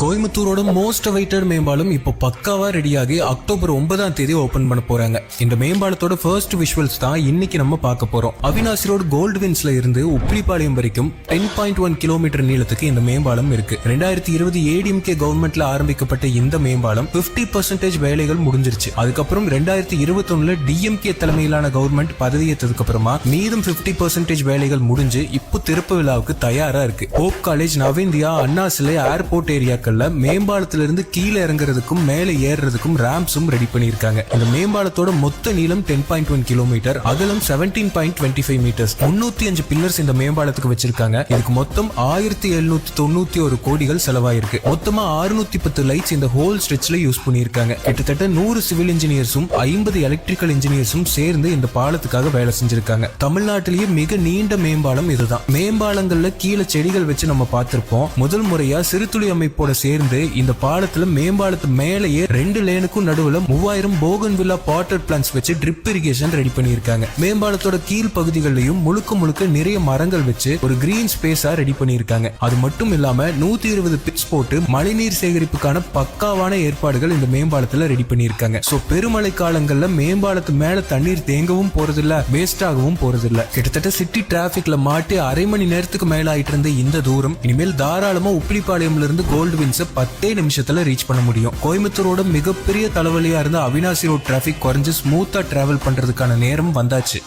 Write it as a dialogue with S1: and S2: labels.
S1: கோயம்புத்தூரோட most awaited மேம்பாலம் இப்போ பக்காவா ரெடியாகி அக்டோபர் 9ஆம் தேதி ஓபன் பண்ண போறாங்க. இந்த மேம்பாலத்தோட ஃபர்ஸ்ட் விஷுவல்ஸ் தான் இன்னைக்கு நம்ம பார்க்க போறோம். அவினாசி ரோடு கோல்ட்வின்ஸ்ல இருந்து உப்பிலிப்பாளையம் வரைக்கும் 10.1 கிலோமீட்டர் நீளத்துக்கு இந்த மேம்பாலம் இருக்கு. 2020 ஏடிஎம்கே கவர்மெண்ட்ல ஆரம்பிக்கப்பட்ட இந்த மேம்பாலம் 50% வேலைகள் முடிஞ்சிருச்சு. அதுக்கப்புறம் 2021 டிஎம்கே தலைமையிலான கவர்மெண்ட் பதவியேற்றதுக்கு அப்புறமா மீதும் 50% வேலைகள் முடிஞ்சு இப்போ திறப்பு விழாவுக்கு தயாரா இருக்கு. ஹோப் காலேஜ், நவேந்தியா, அண்ணா சிலை, ஏர்போர்ட் ஏரியா மேம்பாலத்திலிருந்து கீழே இறங்குறதுக்கும் மேலே ஏறுறதுக்கும் ரேம்ப்ஸும் ரெடி பண்ணிருக்காங்க. இந்த மேம்பாலத்தோட மொத்த நீளம் 10.1 கிலோமீட்டர், அகலம் 17.25 மீட்டர்ஸ். 305 பில்லர்ஸ் இந்த மேம்பாலத்துக்கு வச்சிருக்காங்க. இதுக்கு மொத்தம் 1791 கோடிகள் செலவாயிருக்கு. மொத்தமா 610 லைட்ஸ் இந்த ஹோல் ஸ்ட்ரெச்ல யூஸ் பண்ணிருக்காங்க. கிட்டத்தட்ட 100 சிவில் இன்ஜினியர்ஸும் 50 எலக்ட்ரிக்கல் இன்ஜினியர்ஸும் சேர்ந்து இந்த பாலத்துக்காக வேலை செஞ்சிருக்காங்க. தமிழ்நாட்டிலேயே மிக நீண்ட மேம்பாலம் இதுதான். மேம்பாலங்கள்ல கீழே செடிகள் வச்சு நம்ம பார்த்திருப்போம். முதல் முறையா சிறுதுளி அமைப்போட சேர்ந்து இந்த பாலத்துல மேம்பாலத்து மேலேயே 2 லேனுக்கும் நடுவுல 3000 போகன்வில்லா பாட்டட் பிளான்ஸ் வச்சு ட்ரிப் இரிகேஷன் ரெடி பண்ணிருக்காங்க. மேம்பாலத்தோட கீழ் பகுதிகளிலும் முழுக்க நிறைய மரங்கள் வச்சு ஒரு கிரீன் ஸ்பேஸா ரெடி பண்ணிருக்காங்க. அது மட்டும் இல்லாம 120 பிட்ஸ் போட்டு மழைநீர் சேகரிப்புக்கான பக்காவான ஏற்பாடுகள் இந்த மேம்பாலத்துல ரெடி பண்ணிருக்காங்க. சோ பெருமழை காலங்கள்ல மேம்பாலத்து மேல தண்ணீர் தேங்கவும் போறதில்ல, வேஸ்ட் ஆகவும் போறதில்ல. கிட்டத்தட்ட சிட்டி டிராபிக்ல மாட்டி அரை மணி நேரத்துக்கு மேல ஆயிட்டு இருந்த இந்த தூரம் இனிமேல் தாராளமா உப்பிலிப்பாளையம்ல இருந்து கோல்ட்வின்ஸ் 10 நிமிஷத்துல ரீச் பண்ண முடியும். கோயம்புத்தூரோட மிகப்பெரிய தலைவலியா இருந்த அவினாசி ரோட் டிராபிக் குறைஞ்சு ஸ்மூத்தா டிராவல் பண்றதுக்கான நேரம் வந்தாச்சு.